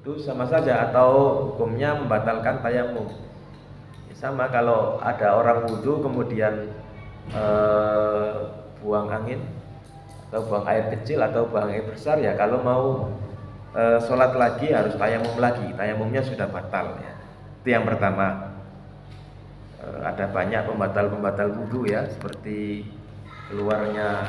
itu sama saja atau hukumnya membatalkan tayamum. Sama kalau ada orang wudhu kemudian buang angin atau buang air kecil atau buang air besar, ya kalau mau sholat lagi harus tayamum lagi, tayamumnya sudah batal ya. Itu yang pertama. Ada banyak pembatal wudhu ya, seperti keluarnya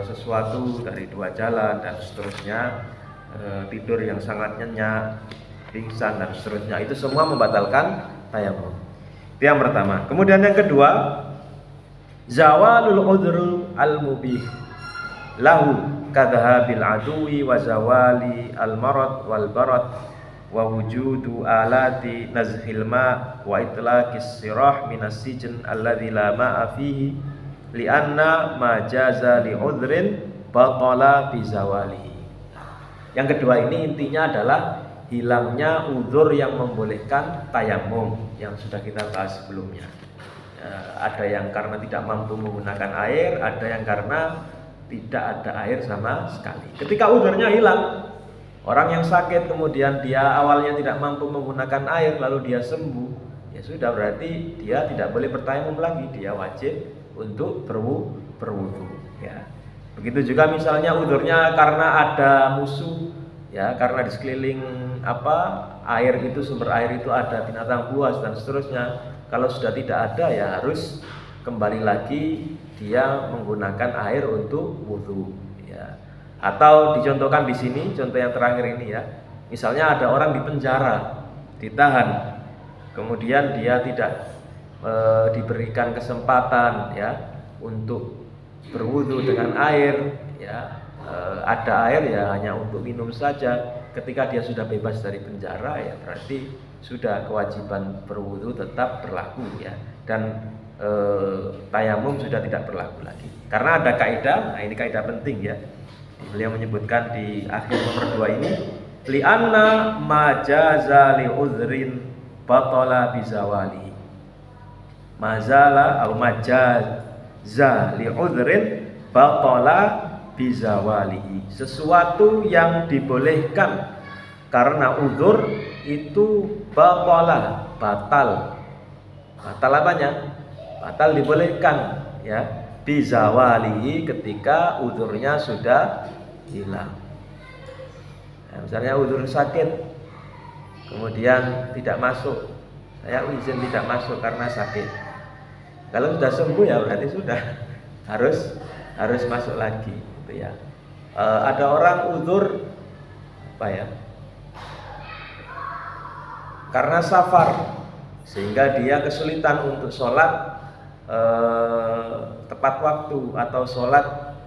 sesuatu dari dua jalan dan seterusnya, tidur yang sangat nyenyak, pingsan dan seterusnya, itu semua membatalkan tayamum. Itu yang pertama. Kemudian yang kedua, zawalul udhru al-mubih lahu kadhabil aduwi wa zawali al-marad wal barad wa wujudu alati nazhil ma wa itlaqis sirah minas sijn alladzi la ma'a fihi li'anna ma jaza li udhrin batala bi zawalihi. Yang kedua ini intinya adalah hilangnya uzur yang membolehkan tayamum yang sudah kita bahas sebelumnya. Ada yang karena tidak mampu menggunakan air, ada yang karena tidak ada air sama sekali. Ketika uzurnya hilang, orang yang sakit kemudian dia awalnya tidak mampu menggunakan air lalu dia sembuh, ya sudah, berarti dia tidak boleh bertayamum lagi, dia wajib untuk berwudu ya. Begitu juga misalnya uzurnya karena ada musuh ya, karena di sekeliling air itu, sumber air itu ada binatang buas dan seterusnya. Kalau sudah tidak ada ya harus kembali lagi dia menggunakan air untuk wudu ya. Atau dicontohkan di sini, contoh yang terakhir ini ya. Misalnya ada orang di penjara, ditahan, kemudian dia tidak diberikan kesempatan ya untuk berwudu dengan air ya, ada air ya hanya untuk minum saja. Ketika dia sudah bebas dari penjara ya berarti sudah kewajiban berwudu tetap berlaku ya, dan tayamum sudah tidak berlaku lagi. Karena ada kaidah, nah ini kaidah penting ya. Beliau menyebutkan di akhir nomor 2 ini, li'anna majaza li udhrin batala bizawali. Mazala atau majaza li udhrin batala bizawalihi. Sesuatu yang dibolehkan karena uzur itu batala, batal. Batal apanya? Batal dibolehkan ya, bizawalihi, ketika uzurnya sudah hilang. Nah, misalnya uzur sakit kemudian tidak masuk, saya izin tidak masuk karena sakit. Kalau sudah sembuh ya berarti sudah harus masuk lagi gitu ya. Ada orang uzur karena safar sehingga dia kesulitan untuk sholat tepat waktu atau sholat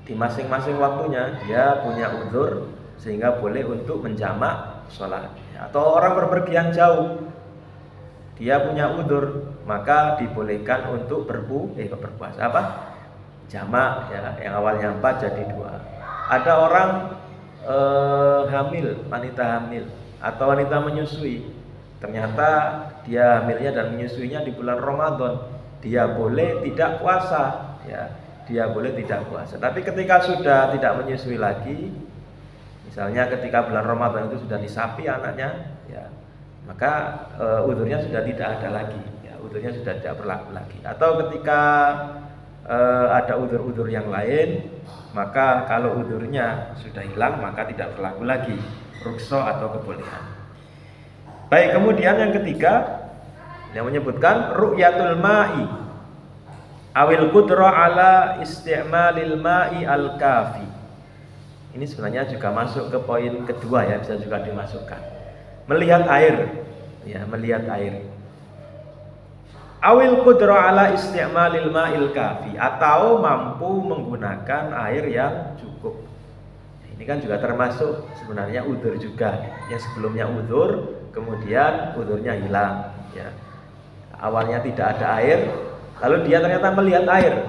di masing-masing waktunya, dia punya uzur sehingga boleh untuk menjamak sholat. Atau orang berpergian jauh, dia punya uzur, maka dibolehkan untuk berpuasa jamak ya, yang awalnya 4 jadi 2. Ada orang hamil, wanita hamil atau wanita menyusui, ternyata dia hamilnya dan menyusuinya di bulan Ramadan, dia boleh tidak puasa ya, dia boleh tidak puasa. Tapi ketika sudah tidak menyusui lagi, misalnya ketika bulan Ramadan itu sudah disapi anaknya ya, maka uzurnya sudah tidak ada lagi ya, uzurnya sudah tidak berlaku lagi. Atau ketika ada uzur-uzur yang lain, maka kalau uzurnya sudah hilang maka tidak berlaku lagi rukhsah atau kebolehan. Baik, kemudian yang ketiga yang menyebutkan ru'yatul ma'i awil qudra ala isti'malil ma'i al-kafi. Ini sebenarnya juga masuk ke poin kedua ya, bisa juga dimasukkan. Melihat air ya, melihat air. Awil qudra ala isti'malil ma'il kafi, atau mampu menggunakan air yang cukup. Ini kan juga termasuk sebenarnya uzur juga. Yang sebelumnya uzur, kemudian uzurnya hilang ya. Awalnya tidak ada air, lalu dia ternyata melihat air.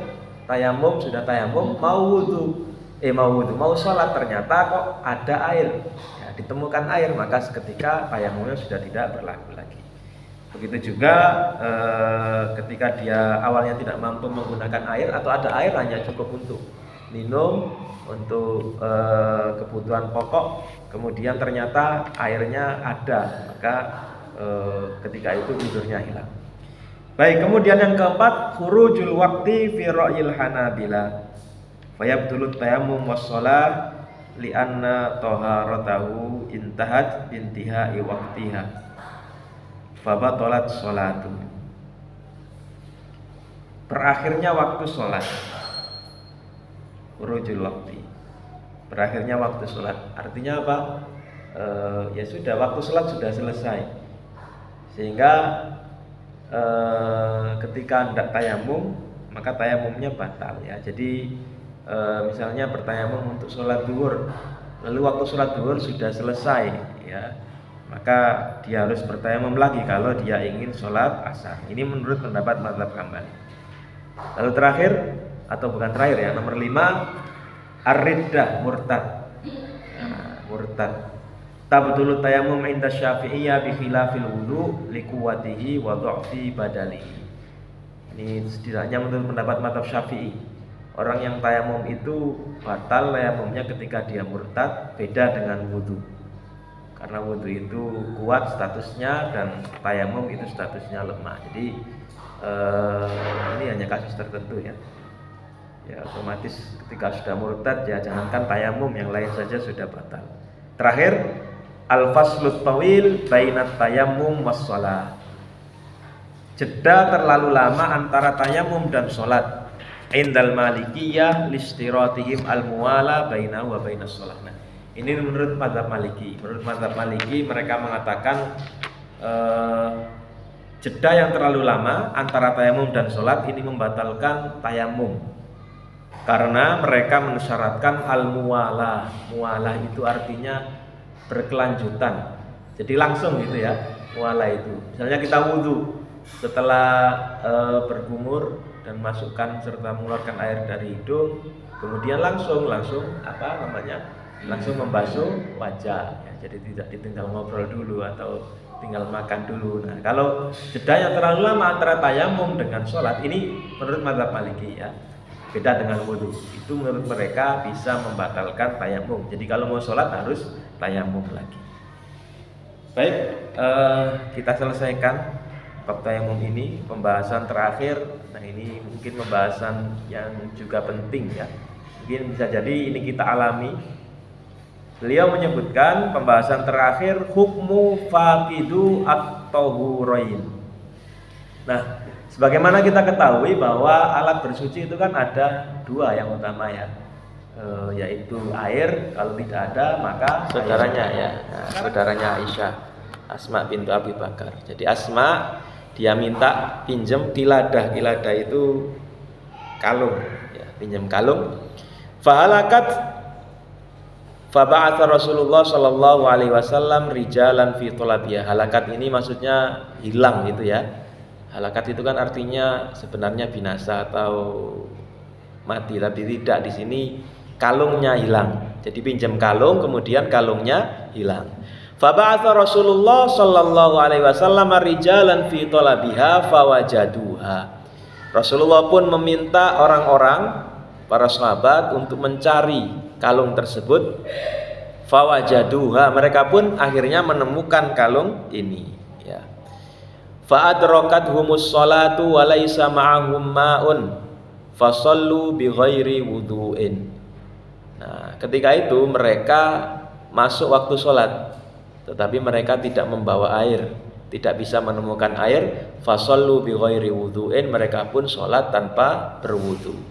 Tayamum, sudah tayamum, mau sholat, ternyata kok ada air ya, ditemukan air, maka seketika tayamumnya sudah tidak berlaku lagi. Begitu juga ketika dia awalnya tidak mampu menggunakan air atau ada air hanya cukup untuk minum, untuk kebutuhan pokok, kemudian ternyata airnya ada, maka ketika itu wudhunya hilang. Baik, kemudian yang keempat, khurujul waqti fi ra'yil Hanabila. Fayabtulut tayammum was-shalah li'anna taharatahu intahat intihai waqtiha. Fabatalat sholatu. Berakhirnya waktu sholat. Khurujul waqti. Berakhirnya waktu sholat. Artinya apa? Ya sudah, waktu sholat sudah selesai. Sehingga ketika hendak tayamum, maka tayamumnya batal ya. Jadi misalnya bertayamum untuk sholat zuhur, lalu waktu sholat zuhur sudah selesai ya, maka dia harus bertayamum lagi kalau dia ingin sholat asar. Ini menurut pendapat mazhab Hambali. Lalu terakhir, atau bukan terakhir ya, nomor 5, ar-riddah, murtad. Murtad. Tabtulu tayammum inda Syafi'iyah bi khilafil wudu liquwatihi wa dha'fi badalihi. Ini setidaknya menurut pendapat mazhab Syafi'i, orang yang tayamum itu batal tayamumnya ketika dia murtad, beda dengan wudu. Karena wudu itu kuat statusnya dan tayamum itu statusnya lemah. Jadi ini hanya kasus tertentu ya. Ya otomatis ketika sudah murtad ya jangankan tayamum, yang lain saja sudah batal. Terakhir, al-faslut tawil bainat tayammum was shalah. Jeda terlalu lama antara tayamum dan sholat. Indal malikiyah listiratihim al-muwala bainahu wa bainas shalah. Nah, ini menurut mazhab Maliki. Menurut mazhab Maliki mereka mengatakan jeda yang terlalu lama antara tayamum dan sholat ini membatalkan tayamum. Karena mereka mensyaratkan al-muwala. Muwala itu artinya berkelanjutan. Jadi langsung gitu ya, muwala itu. Misalnya kita wudhu, setelah bergumur dan masukkan serta mengeluarkan air dari hidung, kemudian langsung langsung membasuh wajah ya, jadi tidak ditinggal ngobrol dulu atau tinggal makan dulu. Nah, kalau jeda yang terlalu lama antara tayamum dengan sholat, ini menurut mazhab Maliki ya, beda dengan wudhu. Itu menurut mereka bisa membatalkan tayamum. Jadi kalau mau sholat harus tayamum lagi. Baik, kita selesaikan bab tayamum ini, pembahasan terakhir. Nah, ini mungkin pembahasan yang juga penting ya. Mungkin bisa jadi ini kita alami. Beliau menyebutkan pembahasan terakhir hukmu faqidu at-tahurain. Nah, sebagaimana kita ketahui bahwa alat bersuci itu kan ada dua yang utama ya, yaitu air. Kalau tidak ada maka saudaranya ya, saudaranya Aisyah, Asma bintu Abi Bakar. Jadi Asma dia minta pinjam kiladah. Kiladah itu kalung ya, pinjam kalung. Fahalakat faba'atha Rasulullah sallallahu alaihi wasallam rijalan fi talabiha. Halakat ini maksudnya hilang gitu ya. Halakat itu kan artinya sebenarnya binasa atau mati, tapi tidak, di sini kalungnya hilang. Jadi pinjam kalung, kemudian kalungnya hilang. Faba'atha Rasulullah sallallahu alaihi wasallam rijalan fi talabiha fawajaduha. Rasulullah pun meminta orang-orang, para sahabat untuk mencari kalung tersebut. Fawajaduha, mereka pun akhirnya menemukan kalung ini ya. Fa'adrakat humus sholatu wa laisa ma'ahum ma'un fasallu bi ghairi wudu'in. Nah, ketika itu mereka masuk waktu sholat, tetapi mereka tidak membawa air, tidak bisa menemukan air. Fasallu bi ghairi wudu'in, mereka pun sholat tanpa berwudu.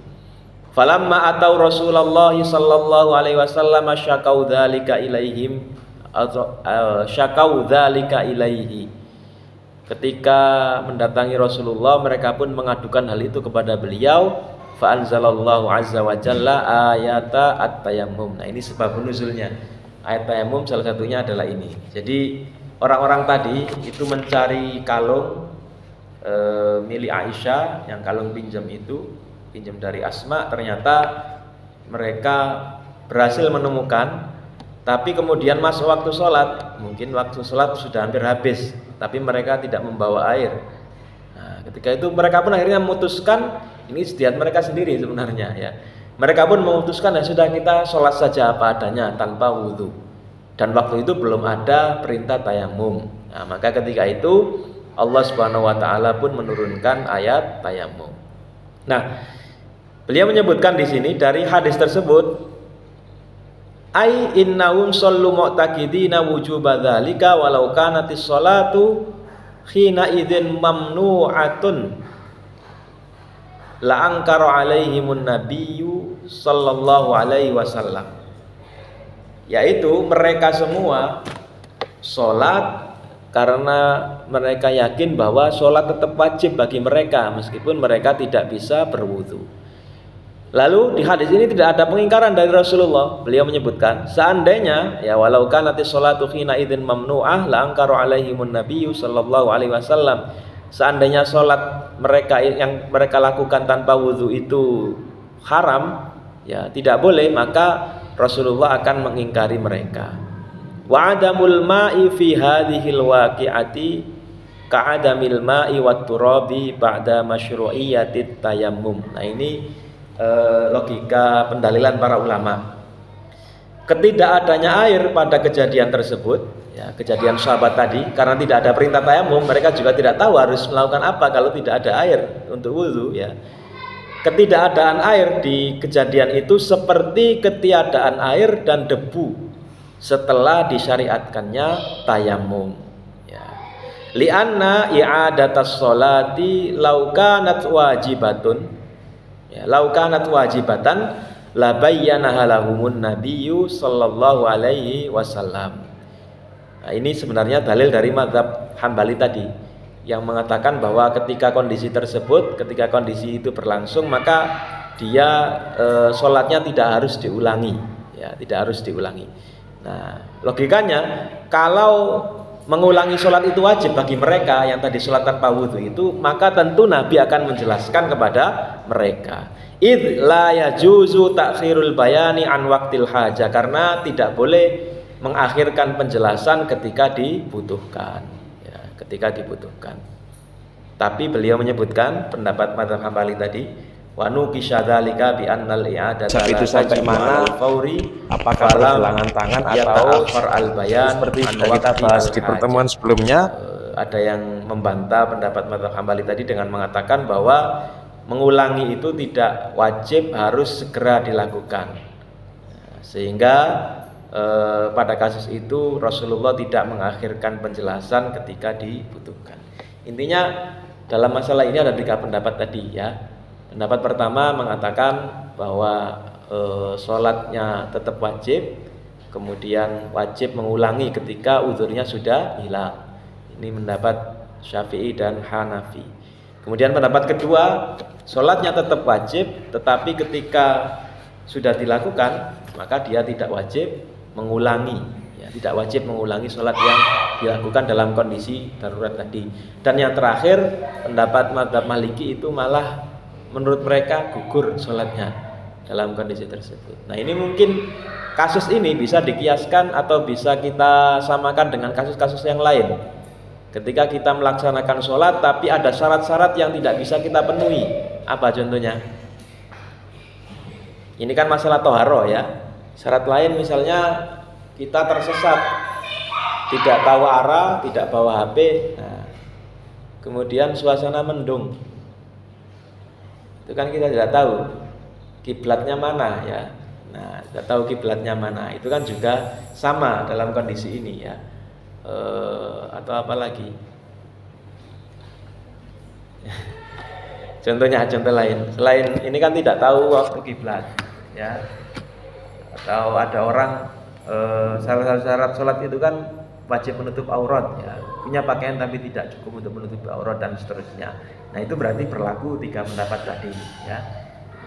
Falamma atau Rasulullah sallallahu alaihi wasallam syakau dzalika ilaihim atau syakau dzalika ilaihi. Ketika mendatangi Rasulullah, mereka pun mengadukan hal itu kepada beliau. Fa anzalallahu azza wa jalla ayata at-tayammum. Nah, ini sebab nuzulnya. Ayat tayammum salah satunya adalah ini. Jadi orang-orang tadi itu mencari kalung milik Aisyah, yang kalung pinjam itu pinjam dari Asma. Ternyata mereka berhasil menemukan, tapi kemudian masuk waktu sholat, mungkin waktu sholat sudah hampir habis, tapi mereka tidak membawa air. Nah, ketika itu mereka pun akhirnya memutuskan, ini istiadat mereka sendiri sebenarnya ya, Mereka pun memutuskan ya sudah kita sholat saja apa adanya tanpa wudhu. Dan waktu itu belum ada perintah tayamum. Nah, maka ketika itu Allah Subhanahu wa taala pun menurunkan ayat tayamum. Nah, beliau menyebutkan di sini dari hadis tersebut, ai innahum sallu mu'taqidina wujuba dzalika walau kanatis sholatu khina idzin mamnu'atun la angkara alaihimun nabiyyu sallallahu alaihi wasallam. Yaitu mereka semua sholat karena mereka yakin bahwa sholat tetap wajib bagi mereka meskipun mereka tidak bisa berwudu. Lalu di hadis ini tidak ada pengingkaran dari Rasulullah. Beliau menyebutkan seandainya ya walau kanati sholatu khina idzin mamnu'ah la angkaru alaihimun nabiyyu sallallahu alaihi wasallam. Seandainya sholat mereka yang mereka lakukan tanpa wudu itu haram, ya tidak boleh, maka Rasulullah akan mengingkari mereka. Wa adamul ma'i fi hadhil waqi'ati ka'adamil ma'i wat turabi ba'da masyru'iyatit tayammum. Nah, ini logika pendalilan para ulama. Ketidakadanya air pada kejadian tersebut, ya, kejadian sahabat tadi, karena tidak ada perintah tayamum, mereka juga tidak tahu harus melakukan apa kalau tidak ada air untuk wudu, ya. Ketidakadaan air di kejadian itu seperti ketiadaan air dan debu setelah disyariatkannya tayamum, ya. Li'anna i'adatas sholati law kanat wajibatun, ya, lau kanat wajibatan la bayyanaha lahumun nabiyyu sallallahu alaihi wasallam. Nah, ini sebenarnya dalil dari mazhab Hambali tadi yang mengatakan bahwa ketika kondisi tersebut, ketika kondisi itu berlangsung, maka dia sholatnya tidak harus diulangi, ya, tidak harus diulangi. Nah, logikanya kalau mengulangi sholat itu wajib bagi mereka yang tadi sholat tanpa wudhu itu, maka tentu Nabi akan menjelaskan kepada mereka. Idh la yajuzu ta'khirul bayani an waqtil hajah, karena tidak boleh mengakhirkan penjelasan ketika dibutuhkan, ya, ketika dibutuhkan. Tapi beliau menyebutkan pendapat mazhab Hambali tadi, wa nuqisha dzalika bi annal i'adata itu sampai mana fauri, apakah pergelangan tangan atau al-bayan seperti sudah kita bahas di pertemuan sebelumnya. Ada yang membantah pendapat mazhab Hambali tadi dengan mengatakan bahwa mengulangi itu tidak wajib, harus segera dilakukan. Sehingga pada kasus itu Rasulullah tidak mengakhirkan penjelasan ketika dibutuhkan. Intinya dalam masalah ini ada 3 pendapat tadi, ya. Pendapat pertama mengatakan bahwa sholatnya tetap wajib, kemudian wajib mengulangi ketika uzurnya sudah hilang. Ini pendapat Syafi'i dan Hanafi. Kemudian pendapat kedua, sholatnya tetap wajib, tetapi ketika sudah dilakukan maka dia tidak wajib mengulangi, ya, tidak wajib mengulangi sholat yang dilakukan dalam kondisi darurat tadi. Dan yang terakhir, pendapat mazhab Maliki itu malah menurut mereka gugur sholatnya dalam kondisi tersebut. Nah, ini mungkin kasus ini bisa dikiaskan atau bisa kita samakan dengan kasus-kasus yang lain. Ketika kita melaksanakan sholat tapi ada syarat-syarat yang tidak bisa kita penuhi. Apa contohnya? Ini kan masalah toharoh, ya. Syarat lain misalnya kita tersesat, tidak tahu arah, tidak bawa HP, nah, kemudian suasana mendung. Itu kan kita tidak tahu kiblatnya mana, ya. Nah, tidak tahu kiblatnya mana. Itu kan juga sama dalam kondisi ini, ya. Atau apa lagi? Contoh lain. Selain ini kan tidak tahu waktu kiblat, ya. Atau ada orang syarat-syarat sholat itu kan wajib menutup aurat, ya. Punya pakaian tapi tidak cukup untuk menutup aurat dan seterusnya. Nah, itu berarti berlaku 3 pendapat tadi, ya.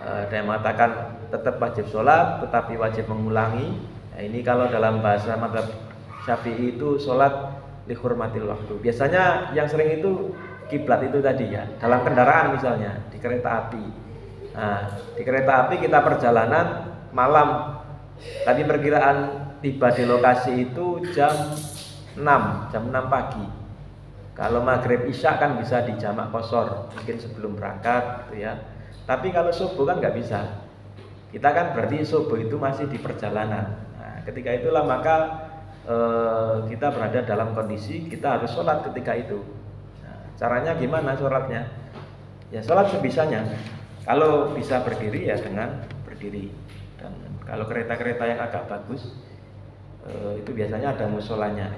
Ada yang mengatakan tetap wajib sholat tetapi wajib mengulangi. Nah, ini kalau dalam bahasa mazhab Syafi'i itu sholat dihormatil waktu. Biasanya yang sering itu kiblat itu tadi, ya. Dalam kendaraan misalnya di kereta api. Nah, di kereta api kita perjalanan malam, tapi perkiraan tiba di lokasi itu jam 6 pagi. Kalau maghrib isya kan bisa di jamak qashar, mungkin sebelum berangkat, gitu, ya. Tapi kalau subuh kan nggak bisa. kita kan berarti subuh itu masih di perjalanan. Nah, ketika itulah maka kita berada dalam kondisi kita harus sholat ketika itu. Nah, caranya gimana sholatnya? Ya sholat sebisanya. Kalau bisa berdiri ya dengan berdiri. Dan kalau kereta-kereta yang agak bagus itu biasanya ada musolanya.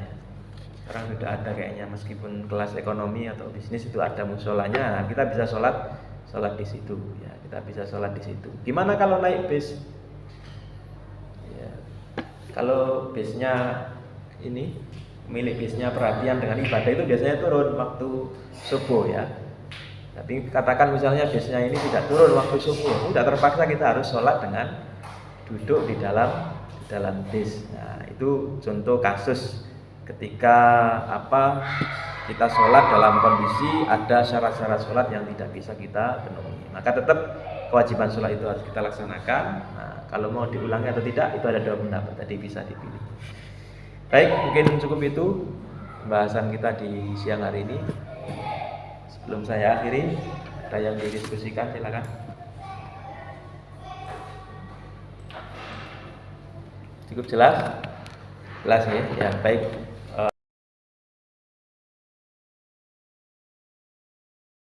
Sekarang sudah ada kayaknya, meskipun kelas ekonomi atau bisnis itu ada musolanya. Nah, kita bisa sholat di situ. Ya, kita bisa sholat di situ. Gimana kalau naik bis? Ya, kalau bisnya ini milik bisnya perhatian dengan ibadah itu biasanya turun waktu subuh ya. Tapi katakan misalnya bisnya ini tidak turun waktu subuh, tidak terpaksa kita harus sholat dengan duduk di dalam bis. Nah, itu contoh kasus ketika kita sholat dalam kondisi ada syarat-syarat sholat yang tidak bisa kita penuhi. Maka tetap kewajiban sholat itu harus kita laksanakan. Nah, kalau mau diulangi atau tidak itu ada dua pendapat, tadi bisa dipilih. Baik, mungkin cukup itu pembahasan kita di siang hari ini. Sebelum saya akhiri, ada yang didiskusikan, silakan. Cukup jelas? Jelas ya? Ya, baik.